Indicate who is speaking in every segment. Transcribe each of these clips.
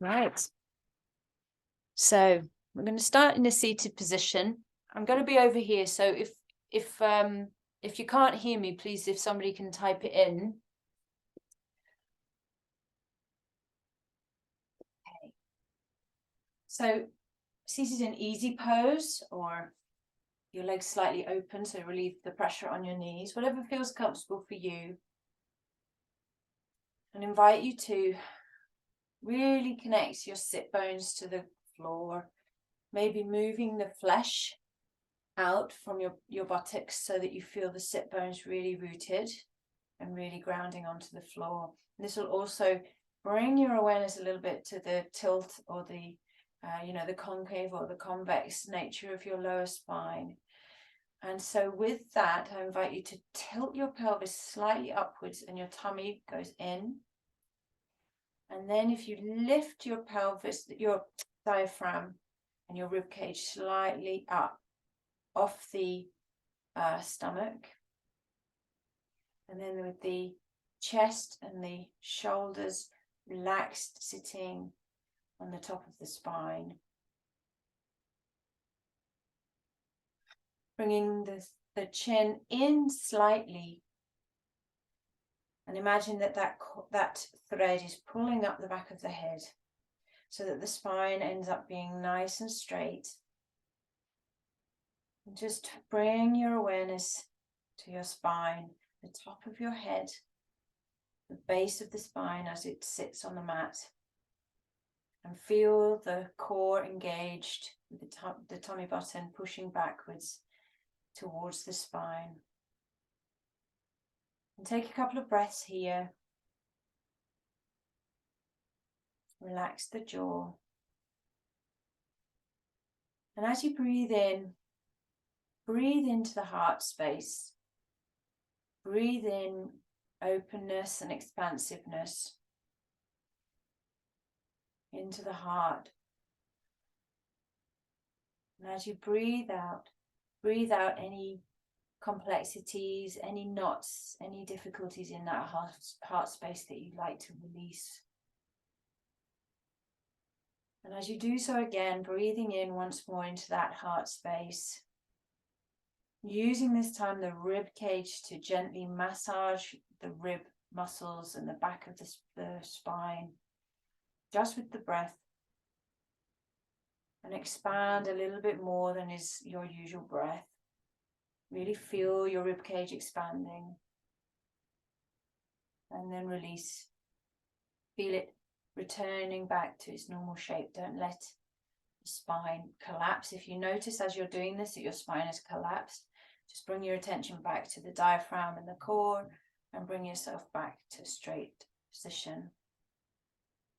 Speaker 1: Right. So we're going to start in a seated position. I'm going to be over here. So if you can't hear me, please, if somebody can type it in. Okay. So seated in easy pose, or your legs slightly open, so relieve the pressure on your knees, whatever feels comfortable for you. And invite you to really connect your sit bones to the floor, maybe moving the flesh out from your buttocks so that you feel the sit bones really rooted and really grounding onto the floor. And this will also bring your awareness a little bit to the tilt, or the the concave or the convex nature of your lower spine. And so with that, I invite you to tilt your pelvis slightly upwards and your tummy goes in. And then if you lift your pelvis, your diaphragm and your rib cage slightly up off the stomach. And then with the chest and the shoulders relaxed, sitting on the top of the spine. Bringing the chin in slightly. And imagine that thread is pulling up the back of the head so that the spine ends up being nice and straight. And just bring your awareness to your spine, the top of your head, the base of the spine as it sits on the mat. And feel the core engaged, with the tummy button pushing backwards towards the spine. And take a couple of breaths here. Relax the jaw. And as you breathe into the heart space. Breathe in openness and expansiveness into the heart. And as you breathe out any complexities, any knots, any difficulties in that heart space that you'd like to release. And as you do so again, breathing in once more into that heart space, using this time the rib cage to gently massage the rib muscles and the back of the spine, just with the breath, and expand a little bit more than is your usual breath. Really feel your rib cage expanding, and then release. Feel it returning back to its normal shape. Don't let the spine collapse. If you notice as you're doing this that your spine has collapsed, just bring your attention back to the diaphragm and the core and bring yourself back to a straight position.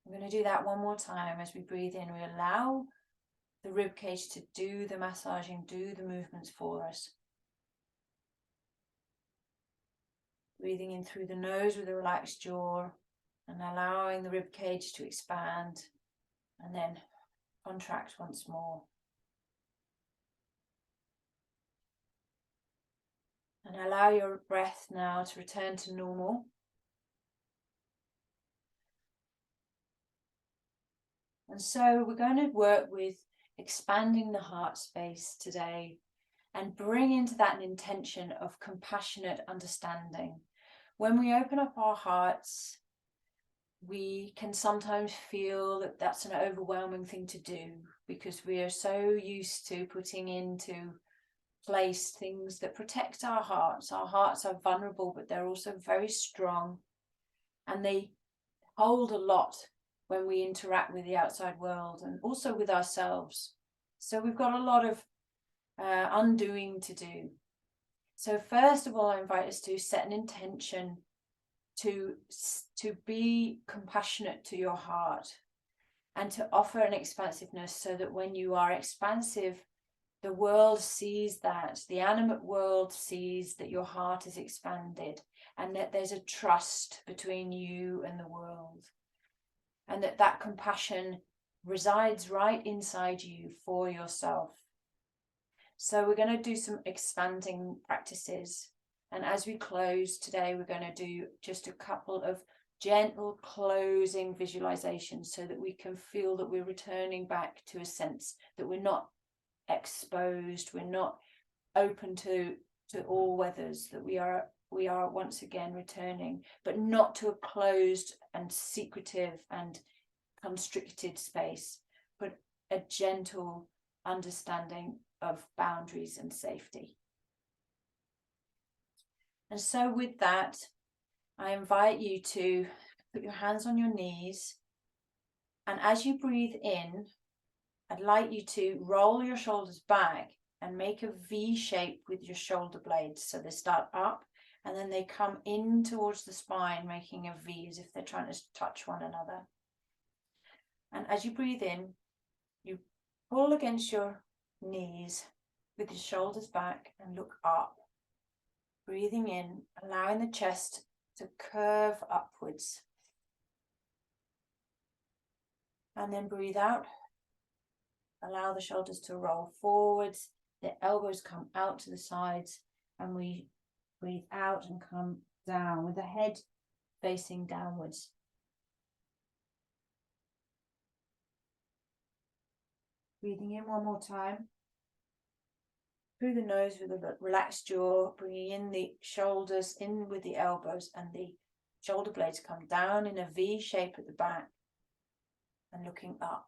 Speaker 1: I'm going to do that one more time. As we breathe in, we allow the rib cage to do the massaging, do the movements for us. Breathing in through the nose with a relaxed jaw and allowing the rib cage to expand and then contract once more. And allow your breath now to return to normal. And so we're going to work with expanding the heart space today and bring into that an intention of compassionate understanding. When we open up our hearts, we can sometimes feel that that's an overwhelming thing to do because we are so used to putting into place things that protect our hearts. Our hearts are vulnerable, but they're also very strong, and they hold a lot when we interact with the outside world and also with ourselves. So we've got a lot of undoing to do. So first of all, I invite us to set an intention to be compassionate to your heart and to offer an expansiveness, so that when you are expansive, the world sees that, the animate world sees that your heart is expanded and that there's a trust between you and the world, and that compassion resides right inside you for yourself. So we're going to do some expanding practices. And as we close today, we're going to do just a couple of gentle closing visualization so that we can feel that we're returning back to a sense that we're not exposed, we're not open to all weathers, that we are once again returning, but not to a closed and secretive and constricted space, but a gentle understanding of boundaries and safety. And so with that, I invite you to put your hands on your knees, and as you breathe in, I'd like you to roll your shoulders back and make a V shape with your shoulder blades. So they start up and then they come in towards the spine, making a V as if they're trying to touch one another. And as you breathe in, you pull against your knees with your shoulders back and look up. Breathing in, allowing the chest to curve upwards. And then breathe out. Allow the shoulders to roll forwards. The elbows come out to the sides. And we breathe out and come down with the head facing downwards. Breathing in one more time. Through the nose with a relaxed jaw, bringing in the shoulders in with the elbows, and the shoulder blades come down in a V shape at the back and looking up.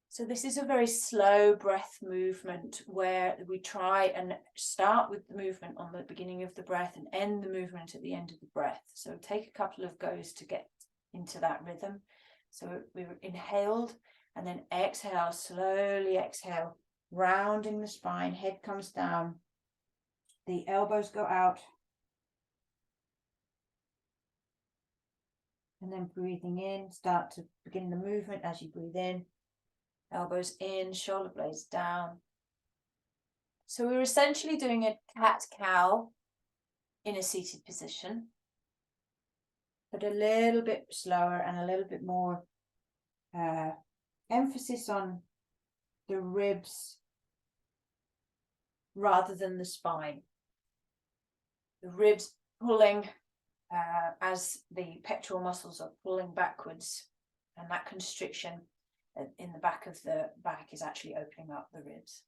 Speaker 1: So this is a very slow breath movement where we try and start with the movement on the beginning of the breath and end the movement at the end of the breath. So take a couple of goes to get into that rhythm. So we inhaled. And then exhale, slowly exhale, rounding the spine, head comes down, the elbows go out. And then breathing in, start to begin the movement as you breathe in, elbows in, shoulder blades down. So we're essentially doing a cat-cow in a seated position, but a little bit slower and a little bit more emphasis on the ribs rather than the spine. The ribs pulling as the pectoral muscles are pulling backwards, and that constriction in the back of the back is actually opening up the ribs.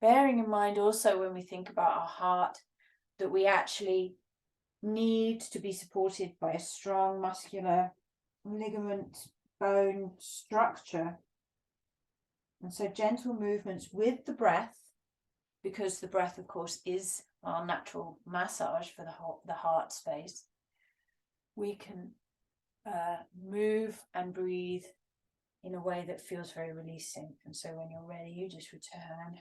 Speaker 1: Bearing in mind also when we think about our heart that we actually need to be supported by a strong muscular ligament bone structure, and so gentle movements with the breath, because the breath of course is our natural massage for the heart space. We can move and breathe in a way that feels very releasing. And so when you're ready, you just return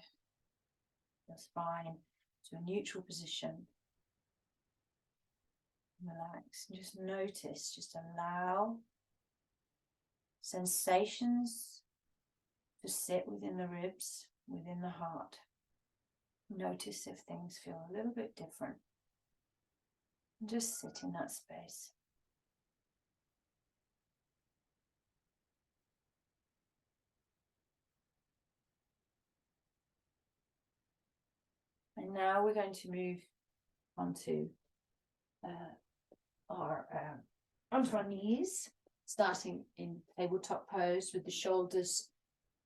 Speaker 1: your spine to a neutral position. Relax and just notice, just allow sensations to sit within the ribs, within the heart. Notice if things feel a little bit different. And just sit in that space. And now we're going to move onto our knees, starting in tabletop pose with the shoulders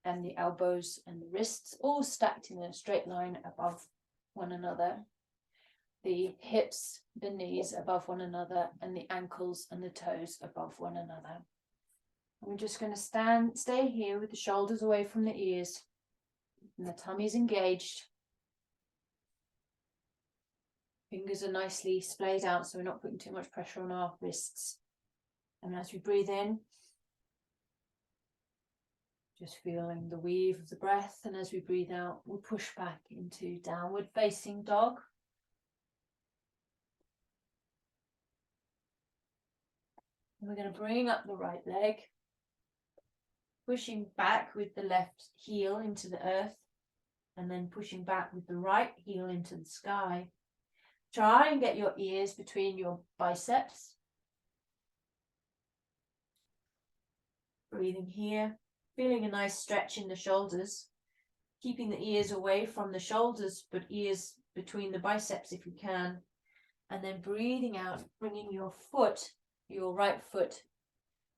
Speaker 1: and the elbows and the wrists all stacked in a straight line above one another. The hips, the knees above one another, and the ankles and the toes above one another. We're just going to stay here with the shoulders away from the ears, and the tummy's engaged. Fingers are nicely splayed out, so we're not putting too much pressure on our wrists. And as we breathe in, just feeling the weave of the breath, and as we breathe out, we'll push back into downward facing dog. And we're going to bring up the right leg, pushing back with the left heel into the earth, and then pushing back with the right heel into the sky. Try and get your ears between your biceps. Breathing here, feeling a nice stretch in the shoulders, keeping the ears away from the shoulders, but ears between the biceps if you can. And then breathing out, bringing your foot, your right foot,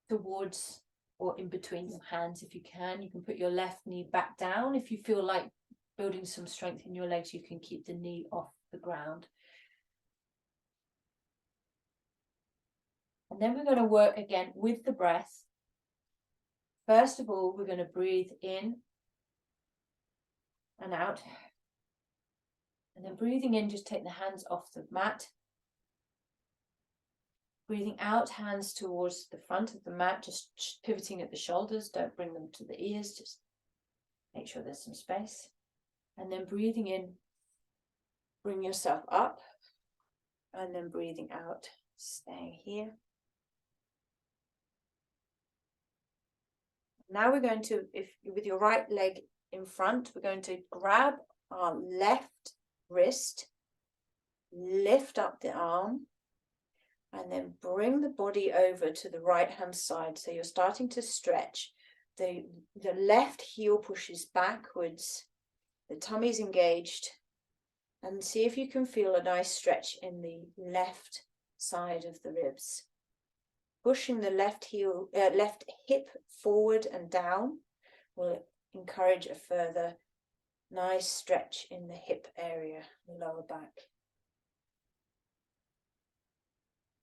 Speaker 1: towards or in between your hands if you can. You can put your left knee back down. If you feel like building some strength in your legs, you can keep the knee off the ground. And then we're going to work again with the breath. First of all, we're going to breathe in and out. And then breathing in, just take the hands off the mat. Breathing out, hands towards the front of the mat, just pivoting at the shoulders. Don't bring them to the ears, just make sure there's some space. And then breathing in, bring yourself up. And then breathing out, staying here. Now we're going to, if with your right leg in front, we're going to grab our left wrist, lift up the arm, and then bring the body over to the right hand side. So you're starting to stretch. The left heel pushes backwards, the tummy's engaged, and see if you can feel a nice stretch in the left side of the ribs. Pushing the left hip forward and down will encourage a further nice stretch in the hip area, the lower back.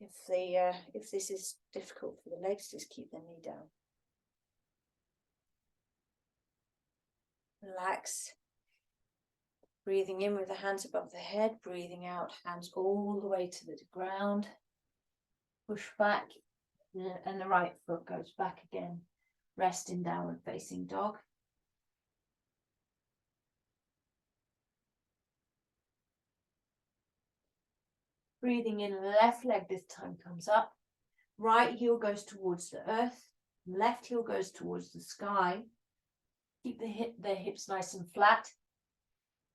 Speaker 1: If this is difficult for the legs, just keep the knee down. Relax. Breathing in with the hands above the head, breathing out, hands all the way to the ground. Push back, and the right foot goes back again. Rest in downward facing dog. Breathing in, left leg this time comes up. Right heel goes towards the earth. Left heel goes towards the sky. Keep the hips nice and flat.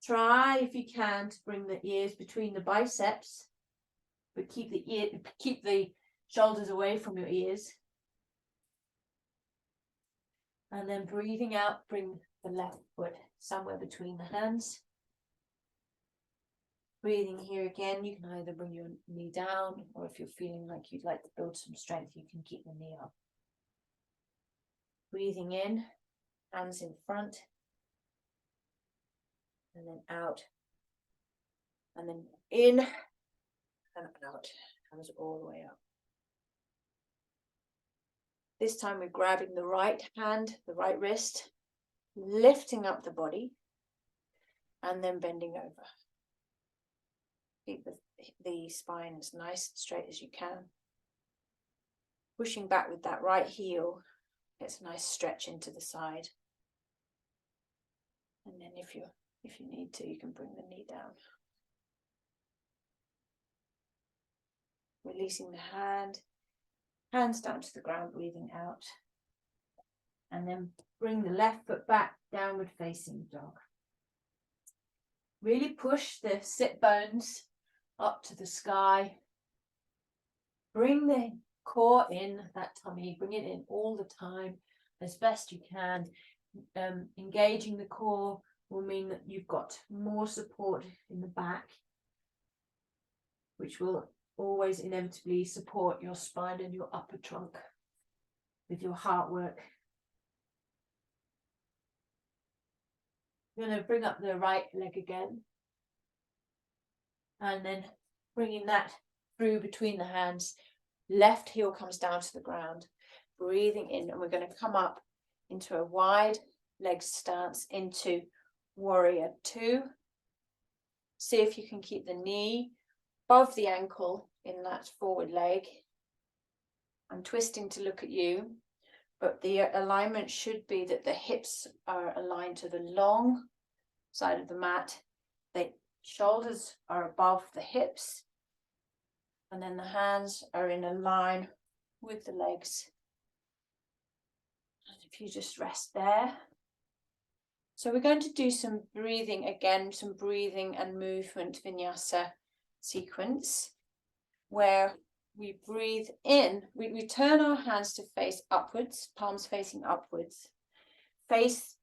Speaker 1: Try, if you can, to bring the ears between the biceps, but keep the shoulders away from your ears. And then breathing out, bring the left foot somewhere between the hands. Breathing here again, you can either bring your knee down, or if you're feeling like you'd like to build some strength, you can keep the knee up. Breathing in, hands in front, and then out, and then in and out, hands all the way up. This time we're grabbing the right hand, the right wrist, lifting up the body, and then bending over. Keep the spine as nice and straight as you can. Pushing back with that right heel, gets a nice stretch into the side. And then if you need to, you can bring the knee down. Releasing the hands down to the ground, breathing out. And then bring the left foot back, downward facing dog. Really push the sit bones up to the sky. Bring the core in, that tummy, bring it in all the time as best you can. Engaging the core will mean that you've got more support in the back, which will always inevitably support your spine and your upper trunk with your heart work. You're going to bring up the right leg again, and then bringing that through between the hands. Left heel comes down to the ground. Breathing in, and we're going to come up into a wide leg stance into warrior two. See if you can keep the knee above the ankle in that forward leg. I'm twisting to look at you, but the alignment should be that the hips are aligned to the long side of the mat. The shoulders are above the hips, and then the hands are in a line with the legs. And if you just rest there. So we're going to do some breathing again, some breathing and movement vinyasa sequence, where we breathe in, we turn our hands to face upwards, palms facing upwards, face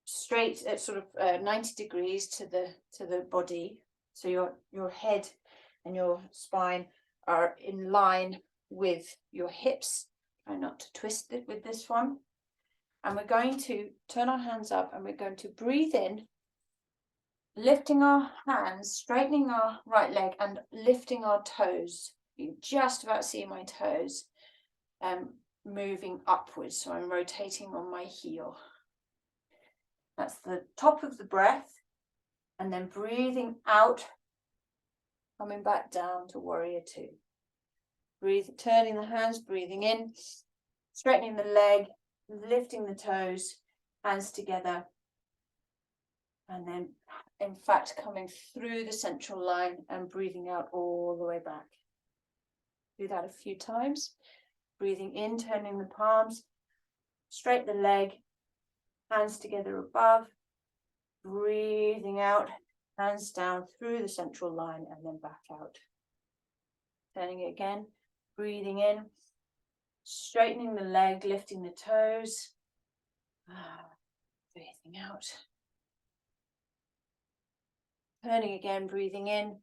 Speaker 1: straight at sort of 90 degrees to the body, So your head and your spine are in line with your hips. Try not to twist it with this one. And we're going to turn our hands up and we're going to breathe in, lifting our hands, straightening our right leg and lifting our toes. You can just about see my toes moving upwards. So I'm rotating on my heel. That's the top of the breath. And then breathing out, coming back down to warrior two. Breathe, turning the hands, breathing in, straightening the leg, lifting the toes, hands together. And then, in fact, coming through the central line and breathing out all the way back. Do that a few times. Breathing in, turning the palms, straight the leg, hands together above. Breathing out, hands down through the central line and then back out. Turning it again, breathing in, straightening the leg, lifting the toes. Breathing out. Turning again, breathing in.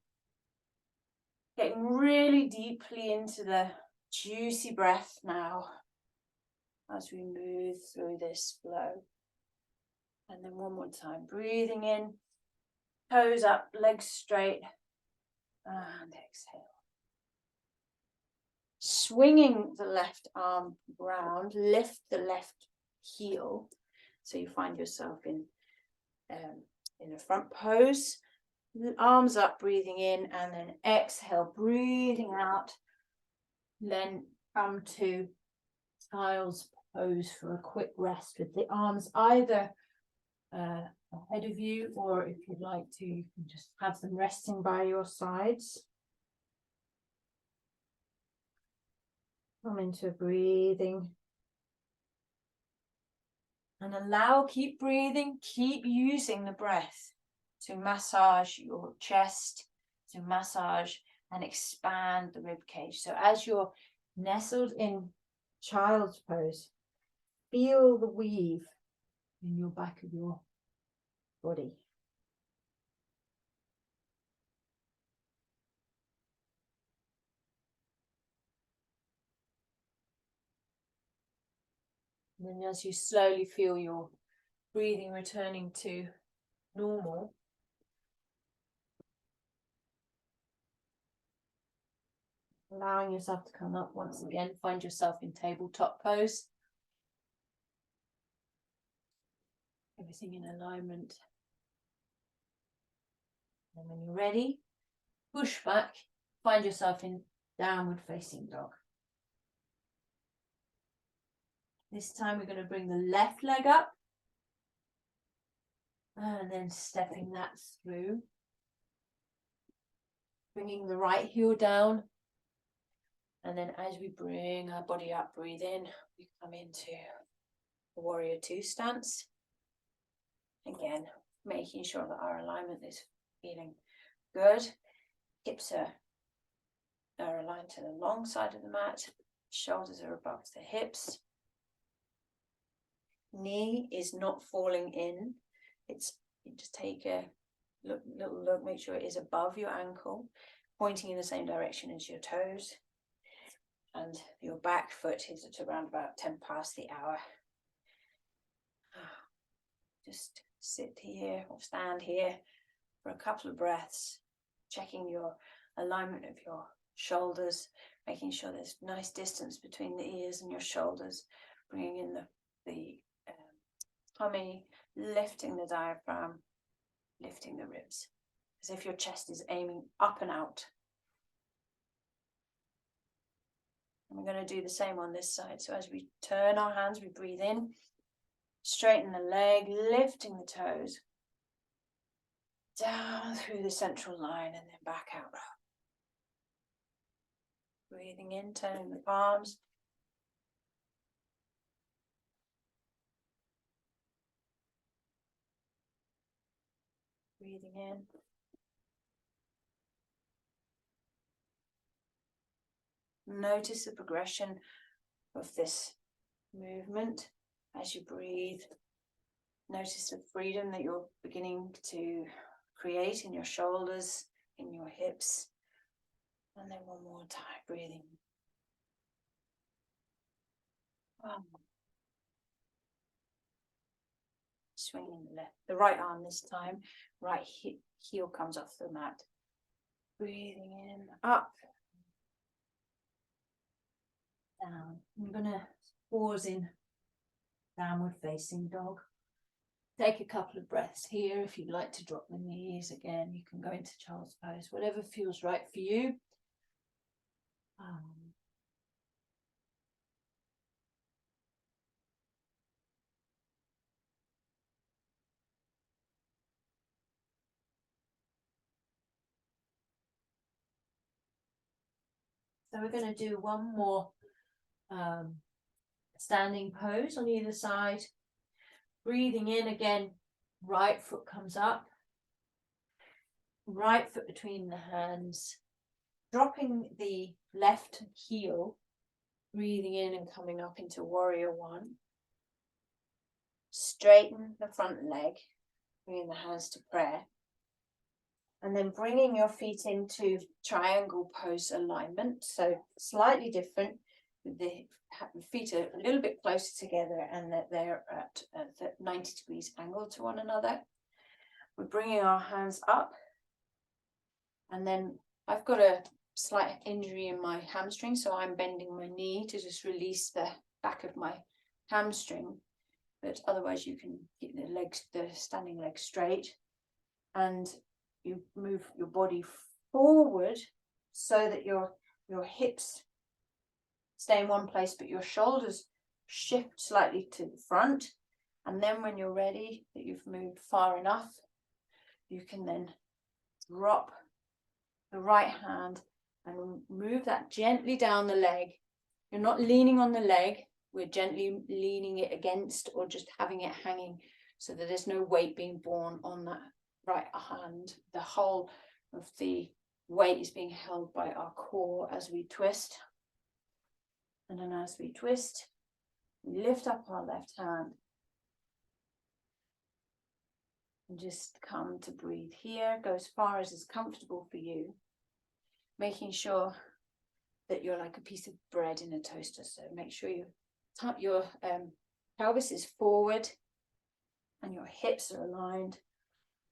Speaker 1: Getting really deeply into the juicy breath now as we move through this flow. And then one more time, breathing in, toes up, legs straight, and exhale. Swinging the left arm round, lift the left heel. So you find yourself in a front pose. Arms up, breathing in, and then exhale, breathing out. Then come to child's pose for a quick rest with the arms either ahead of you, or if you'd like to, you can just have them resting by your sides. Come into breathing. And keep breathing, keep using the breath to massage your chest, to massage and expand the rib cage. So as you're nestled in child's pose, feel the weave in your back of your body. And then as you slowly feel your breathing returning to normal, allowing yourself to come up once again, find yourself in tabletop pose. Everything in alignment. And when you're ready, push back, find yourself in downward facing dog. This time we're going to bring the left leg up and then stepping that through. Bringing the right heel down. And then as we bring our body up, breathe in, we come into the warrior two stance. Again, making sure that our alignment is feeling good. Hips are aligned to the long side of the mat. Shoulders are above the hips. Knee is not falling in. You just take a little look, make sure it is above your ankle, pointing in the same direction as your toes. And your back foot is at around about 10 past the hour. Just sit here or stand here for a couple of breaths, checking your alignment of your shoulders, making sure there's nice distance between the ears and your shoulders, bringing in the tummy, lifting the diaphragm, lifting the ribs, as if your chest is aiming up and out. And we're going to do the same on this side. So as we turn our hands, we breathe in, straighten the leg, lifting the toes, down through the central line and then back out. Breathing in, turning the palms. Breathing in. Notice the progression of this movement as you breathe. Notice the freedom that you're beginning to create in your shoulders, in your hips. And then one more time, breathing. Swinging the right arm this time, right heel comes off the mat. Breathing in, up, down. I'm going to pause in downward facing dog. Take a couple of breaths here. If you'd like to drop the knees again, you can go into child's pose, whatever feels right for you. So we're going to do one more standing pose on either side. Breathing in again, right foot comes up. Right foot between the hands. Dropping the left heel. Breathing in and coming up into warrior one. Straighten the front leg. Bringing the hands to prayer. And then bringing your feet into triangle pose alignment. So slightly different. The feet are a little bit closer together and that they're at 90 degrees angle to one another. We're bringing our hands up. And then I've got a slight injury in my hamstring, so I'm bending my knee to just release the back of my hamstring. But otherwise you can keep the standing leg straight. And you move your body forward so that your hips stay in one place, but your shoulders shift slightly to the front. And then when you're ready, that you've moved far enough, you can then drop the right hand and move that gently down the leg. You're not leaning on the leg. We're gently leaning it against or just having it hanging so that there's no weight being borne on that right hand. The whole of the weight is being held by our core as we twist. And then as we twist, we lift up our left hand. And just come to breathe here. Go as far as is comfortable for you. Making sure that you're like a piece of bread in a toaster. So make sure your pelvis is forward and your hips are aligned.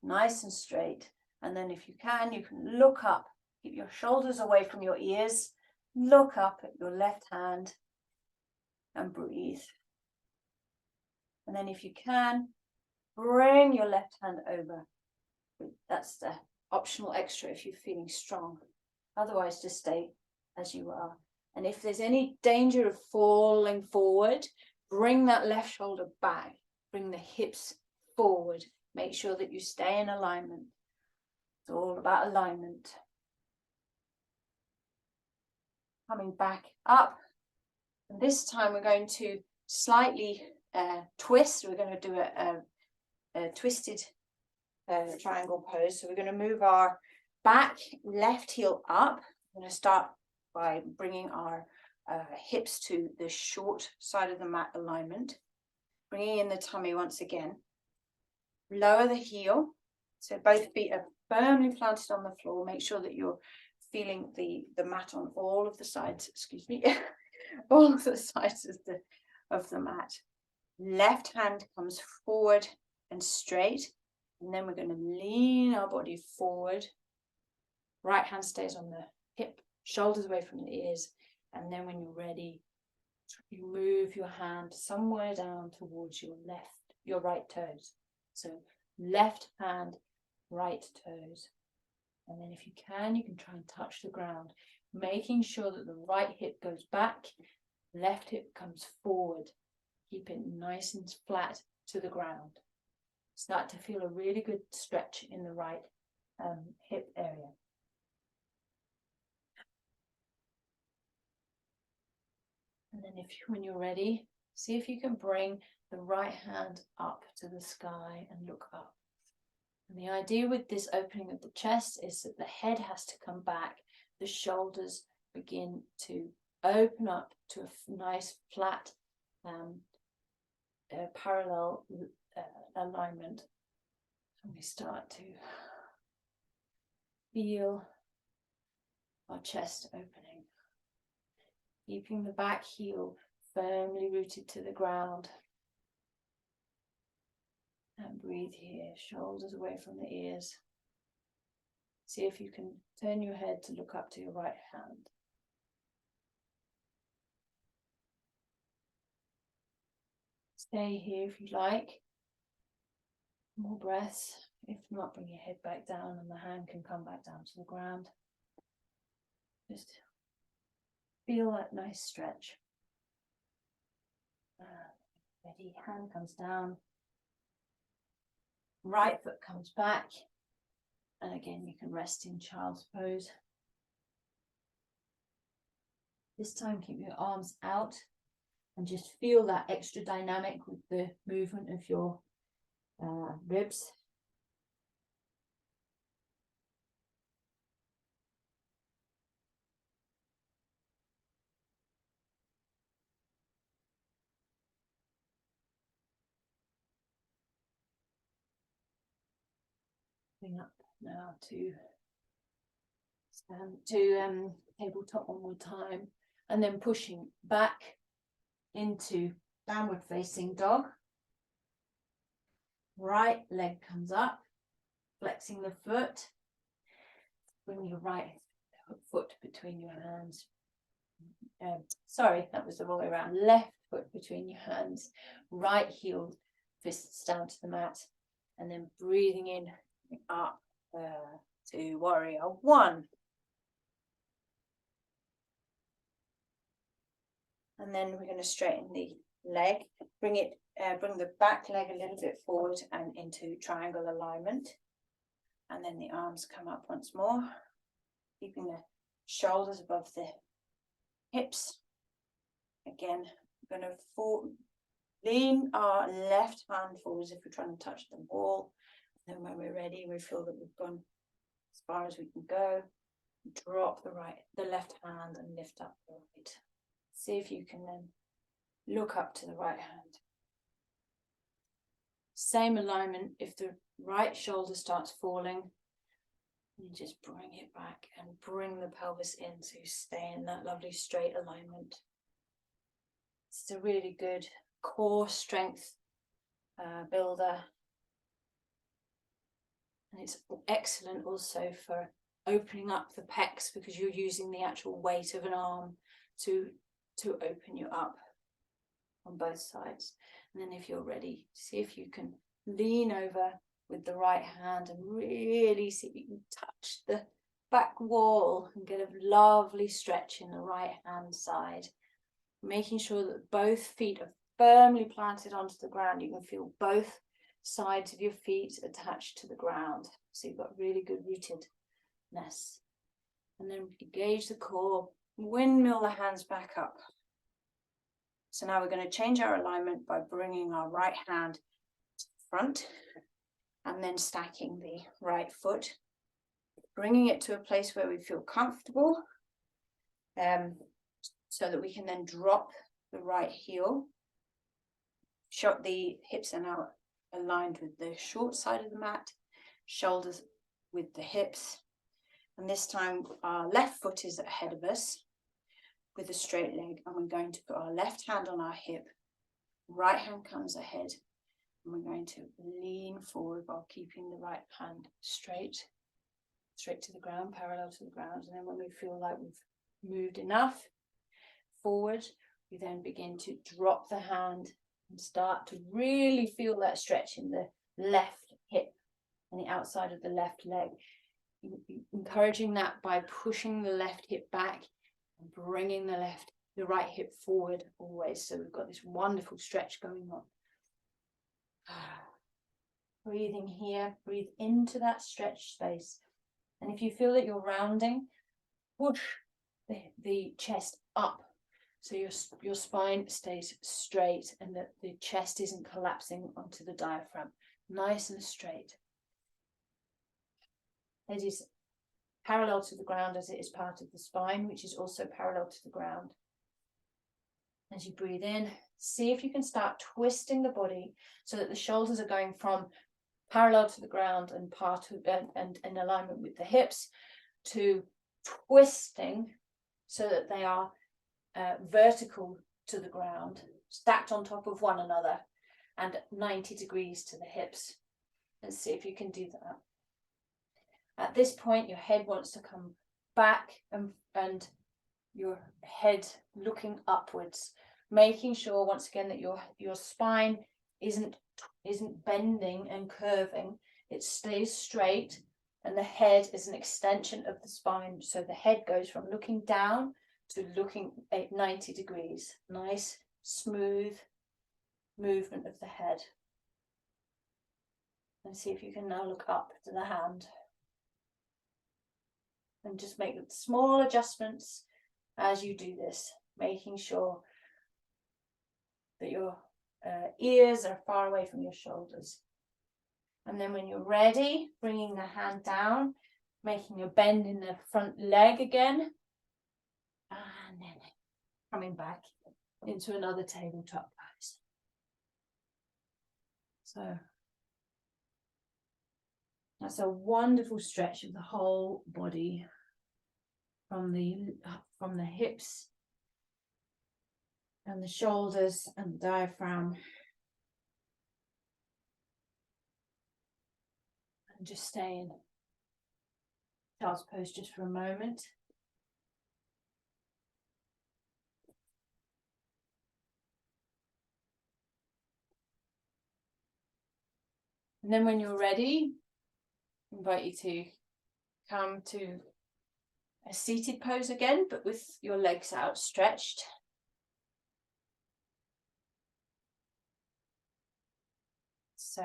Speaker 1: Nice and straight. And then if you can look up. Keep your shoulders away from your ears. Look up at your left hand and breathe. And then if you can, bring your left hand over. That's the optional extra if you're feeling strong. Otherwise, just stay as you are. And if there's any danger of falling forward, bring that left shoulder back. Bring the hips forward. Make sure that you stay in alignment. It's all about alignment. Coming back up. And this time we're going to slightly twist. We're going to do a twisted triangle pose. So we're going to move our back left heel up. I'm going to start by bringing our hips to the short side of the mat alignment. Bringing in the tummy once again. Lower the heel. So both feet are firmly planted on the floor. Make sure that you're feeling the mat on all of the sides, all of the sides of the mat. Left hand comes forward and straight. And then we're going to lean our body forward. Right hand stays on the hip, shoulders away from the ears. And then when you're ready, you move your hand somewhere down towards your right toes. So left hand, right toes. And then if you can try and touch the ground, making sure that the right hip goes back, left hip comes forward. Keep it nice and flat to the ground. Start to feel a really good stretch in the right hip area. And then when you're ready, see if you can bring the right hand up to the sky and look up. And the idea with this opening of the chest is that the head has to come back, the shoulders begin to open up to a nice flat parallel alignment. And we start to feel our chest opening, keeping the back heel firmly rooted to the ground. And breathe here, shoulders away from the ears. See if you can turn your head to look up to your right hand. Stay here if you like. More breaths. If not, bring your head back down and the hand can come back down to the ground. Just feel that nice stretch. Ready, hand comes down. Right foot comes back. And again, you can rest in child's pose. This time, keep your arms out and just feel that extra dynamic with the movement of your ribs. Bring up now to tabletop one more time, and then pushing back into downward facing dog. Right leg comes up, flexing the foot. Bring your right foot between your hands. Sorry, that was the wrong way around. Left foot between your hands, right heel, fists down to the mat, and then breathing in up to warrior one. And then we're going to straighten the leg, bring the back leg a little bit forward and into triangle alignment. And then the arms come up once more, keeping the shoulders above the hips. Again, we're going to lean our left hand forwards if we're trying to touch the wall. And then when we're ready, we feel that we've gone as far as we can go. Drop the left hand and lift up the right. See if you can then look up to the right hand. Same alignment. If the right shoulder starts falling, you just bring it back and bring the pelvis in to stay in that lovely straight alignment. It's a really good core strength builder. And it's excellent also for opening up the pecs, because you're using the actual weight of an arm to open you up on both sides. And then if you're ready, see if you can lean over with the right hand and really see if you can touch the back wall and get a lovely stretch in the right hand side. Making sure that both feet are firmly planted onto the ground. You can feel both sides of your feet attached to the ground. So you've got really good rootedness. And then engage the core, windmill the hands back up. So now we're going to change our alignment by bringing our right hand to the front and then stacking the right foot, bringing it to a place where we feel comfortable, so that we can then drop the right heel. The hips are now aligned with the short side of the mat, shoulders with the hips. And this time our left foot is ahead of us with a straight leg, and we're going to put our left hand on our hip, right hand comes ahead, and we're going to lean forward while keeping the right hand straight to the ground, parallel to the ground. And then when we feel like we've moved enough forward, we then begin to drop the hand and start to really feel that stretch in the left hip and the outside of the left leg. Encouraging that by pushing the left hip back and bringing the right hip forward always. So we've got this wonderful stretch going on. Breathing here, breathe into that stretch space. And if you feel that you're rounding, push the chest up so your spine stays straight and that the chest isn't collapsing onto the diaphragm. Nice and straight. It is parallel to the ground as it is part of the spine, which is also parallel to the ground. As you breathe in, see if you can start twisting the body so that the shoulders are going from parallel to the ground and and in alignment with the hips, to twisting so that they are vertical to the ground, stacked on top of one another, and 90 degrees to the hips. And see if you can do that. At this point, your head wants to come back and your head looking upwards, making sure once again that your spine isn't bending and curving. It stays straight, and the head is an extension of the spine. So the head goes from looking down to looking at 90 degrees. Nice, smooth movement of the head. And see if you can now look up to the hand. And just make small adjustments as you do this, making sure that your ears are far away from your shoulders. And then when you're ready, bringing the hand down, making a bend in the front leg again, and then coming back into another tabletop pose. So that's a wonderful stretch of the whole body, from the hips and the shoulders and the diaphragm. And just stay in child's pose just for a moment. And then when you're ready, I invite you to come to a seated pose again, but with your legs outstretched. So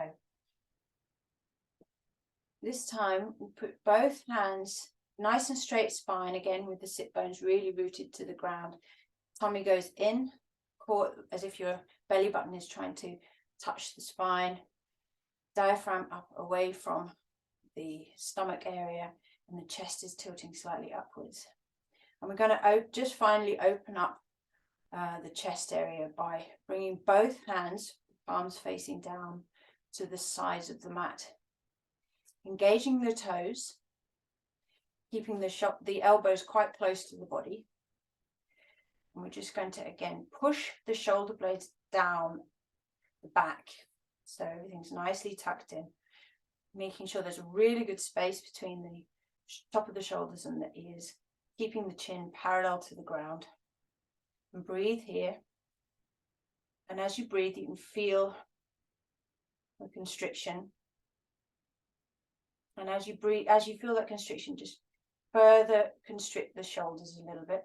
Speaker 1: this time we'll put both hands nice and straight spine again, with the sit bones really rooted to the ground. Tummy goes in, core as if your belly button is trying to touch the spine. Diaphragm up away from the stomach area, and the chest is tilting slightly upwards. And we're going to just finally open up the chest area by bringing both hands, palms facing down, to the sides of the mat. Engaging the toes, keeping the elbows quite close to the body. And we're just going to again push the shoulder blades down the back, so everything's nicely tucked in, making sure there's a really good space between the top of the shoulders and the ears, keeping the chin parallel to the ground. And breathe here. And as you breathe, you can feel the constriction. And as you breathe, as you feel that constriction, just further constrict the shoulders a little bit.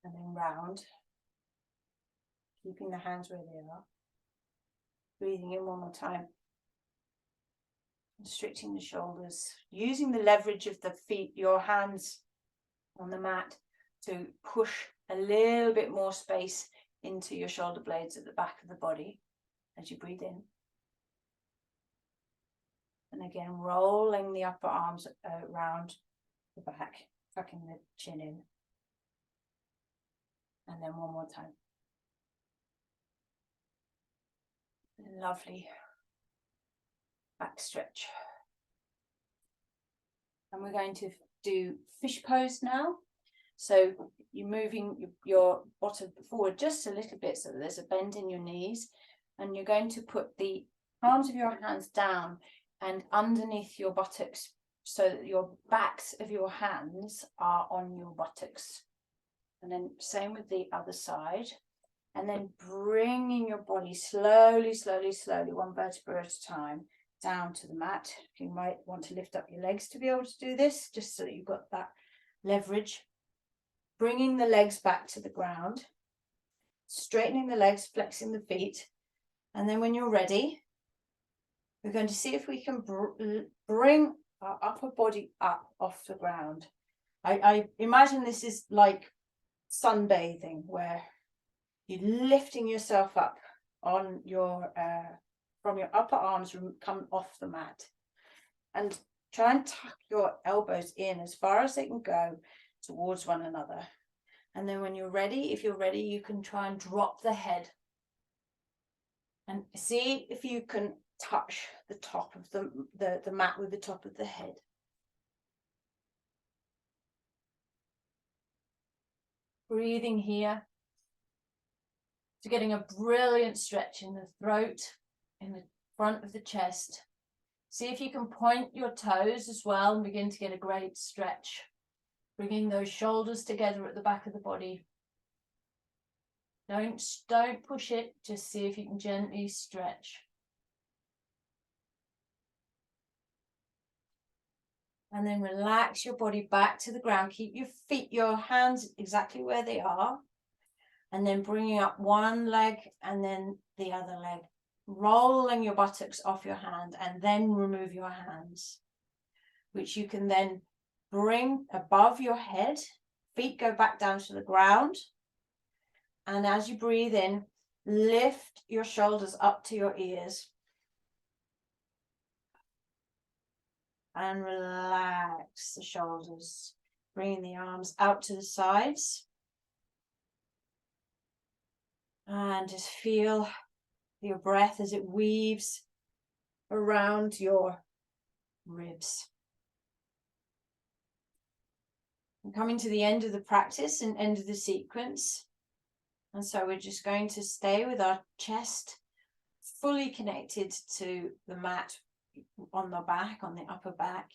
Speaker 1: And then round, keeping the hands where they are. Breathing in one more time. Constricting the shoulders, using the leverage of the feet, your hands on the mat, to push a little bit more space into your shoulder blades at the back of the body as you breathe in. And again, rolling the upper arms around the back, tucking the chin in. And then one more time. Lovely back stretch. And we're going to do fish pose now. So you're moving your bottom forward just a little bit so that there's a bend in your knees. And you're going to put the palms of your hands down and underneath your buttocks, so that your backs of your hands are on your buttocks. And then same with the other side. And then bringing your body slowly, slowly, slowly, one vertebra at a time, down to the mat. You might want to lift up your legs to be able to do this, just so that you've got that leverage. Bringing the legs back to the ground, straightening the legs, flexing the feet. And then when you're ready, we're going to see if we can bring our upper body up off the ground. I imagine this is like sunbathing, where you're lifting yourself up on your from your upper arms, come off the mat, and try and tuck your elbows in as far as they can go towards one another. And then when you're ready, if you're ready, you can try and drop the head And see if you can touch the top of the mat with the top of the head. Breathing here. So getting a brilliant stretch in the throat, in the front of the chest. See if you can point your toes as well and begin to get a great stretch. Bringing those shoulders together at the back of the body. Don't push it, just see if you can gently stretch. And then relax your body back to the ground. Keep your hands exactly where they are. And then bringing up one leg and then the other leg. Rolling your buttocks off your hand and then remove your hands. Which you can then bring above your head. Feet go back down to the ground. And as you breathe in, lift your shoulders up to your ears. And relax the shoulders. Bringing the arms out to the sides. And just feel your breath as it weaves around your ribs. I'm coming to the end of the practice and end of the sequence. And so we're just going to stay with our chest fully connected to the mat on the back, on the upper back.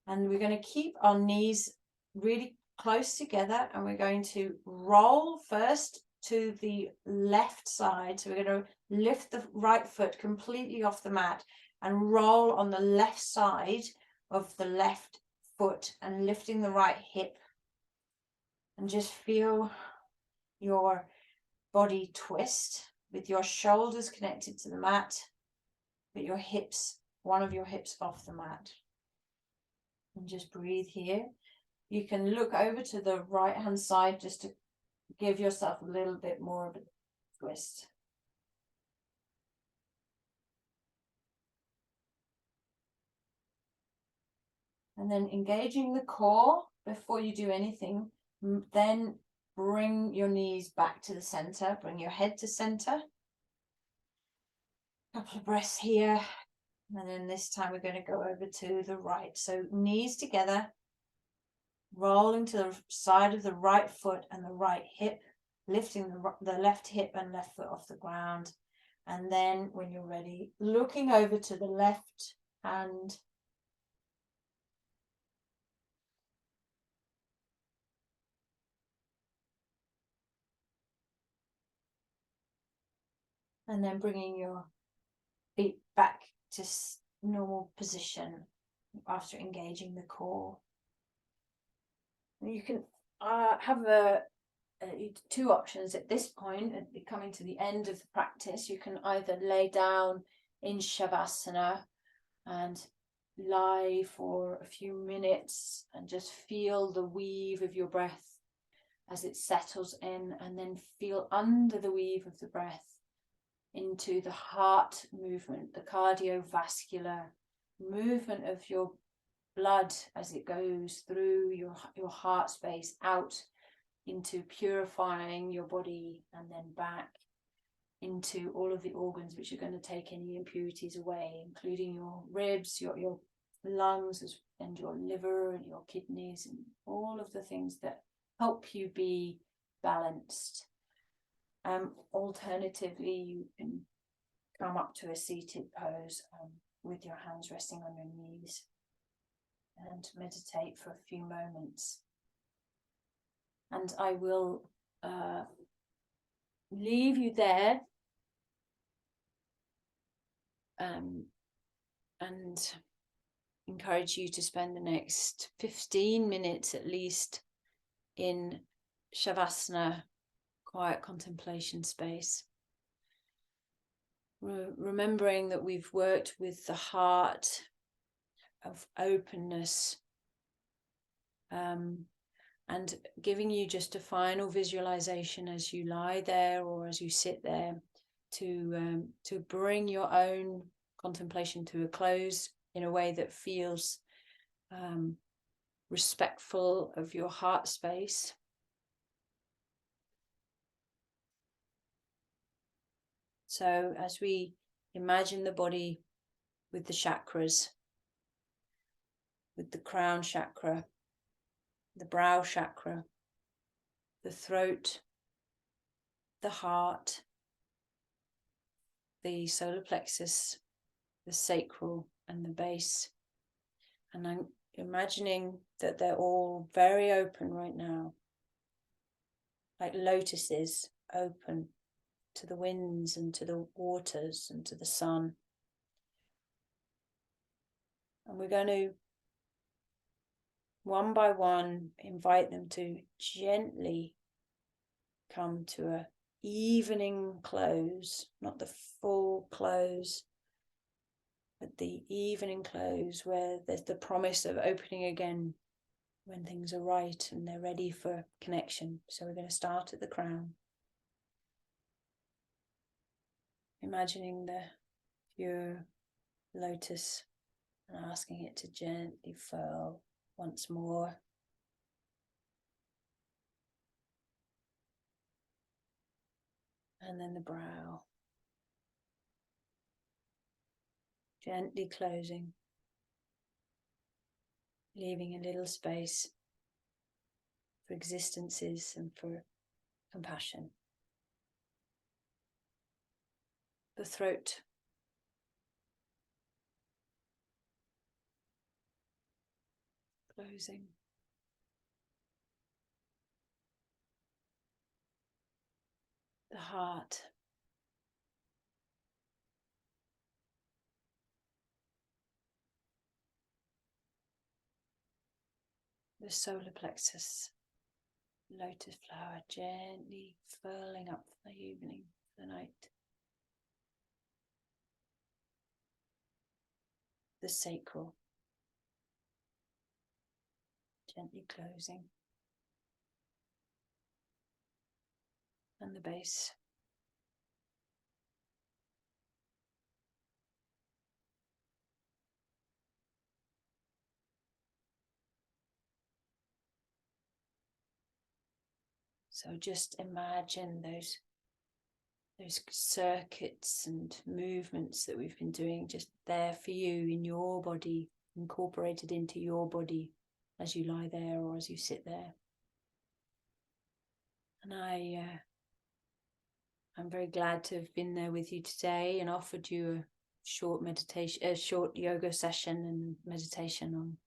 Speaker 1: And we're going to keep our knees really close together, and we're going to roll first to the left side. So we're going to lift the right foot completely off the mat and roll on the left side of the left foot and lifting the right hip. And just feel your body twist with your shoulders connected to the mat, but your hips, one of your hips off the mat. And just breathe here. You can look over to the right hand side just to give yourself a little bit more of a twist. And then engaging the core before you do anything, then bring your knees back to the center, bring your head to center. A couple of breaths here. And then this time we're going to go over to the right. So knees together, rolling to the side of the right foot and the right hip, lifting the left hip and left foot off the ground. And then when you're ready, looking over to the left hand. And then bringing your feet back to normal position after engaging the core. You can have two options at this point. At coming to the end of the practice, you can either lay down in Shavasana and lie for a few minutes and just feel the weave of your breath as it settles in, and then feel under the weave of the breath into the heart movement, the cardiovascular movement of your blood as it goes through your heart space out into purifying your body, and then back into all of the organs which are going to take any impurities away, including your ribs, your lungs, and your liver and your kidneys, and all of the things that help you be balanced. Alternatively, you can come up to a seated pose with your hands resting on your knees and meditate for a few moments. And I will leave you there and encourage you to spend the next 15 minutes at least in Shavasana, quiet contemplation space. Remembering that we've worked with the heart of openness, and giving you just a final visualization as you lie there or as you sit there to bring your own contemplation to a close in a way that feels respectful of your heart space. So as we imagine the body with the chakras, with the crown chakra, the brow chakra, the throat, the heart, the solar plexus, the sacral, and the base. And I'm imagining that they're all very open right now, like lotuses open to the winds and to the waters and to the sun. And we're going to, one by one, invite them to gently come to a evening close, not the full close, but the evening close where there's the promise of opening again when things are right and they're ready for connection. So we're going to start at the crown, imagining the pure lotus and asking it to gently furl once more. And then the brow, gently closing, leaving a little space for existences and for compassion. The throat, closing. The heart, the solar plexus, lotus flower gently furling up for the evening, for the night. The sacral, gently closing. And the base. So just imagine those circuits and movements that we've been doing just there for you in your body, incorporated into your body as you lie there or as you sit there. And I'm very glad to have been there with you today and offered you a short meditation, a short yoga session and meditation on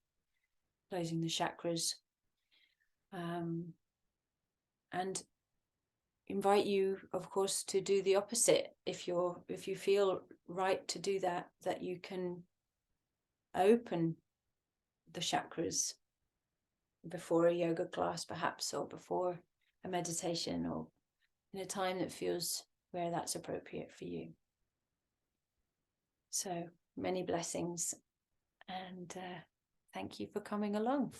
Speaker 1: closing the chakras. And invite you, of course, to do the opposite. If you feel right to do that, that you can open the chakras before a yoga class, perhaps, or before a meditation, or in a time that feels where that's appropriate for you. So many blessings, and thank you for coming along.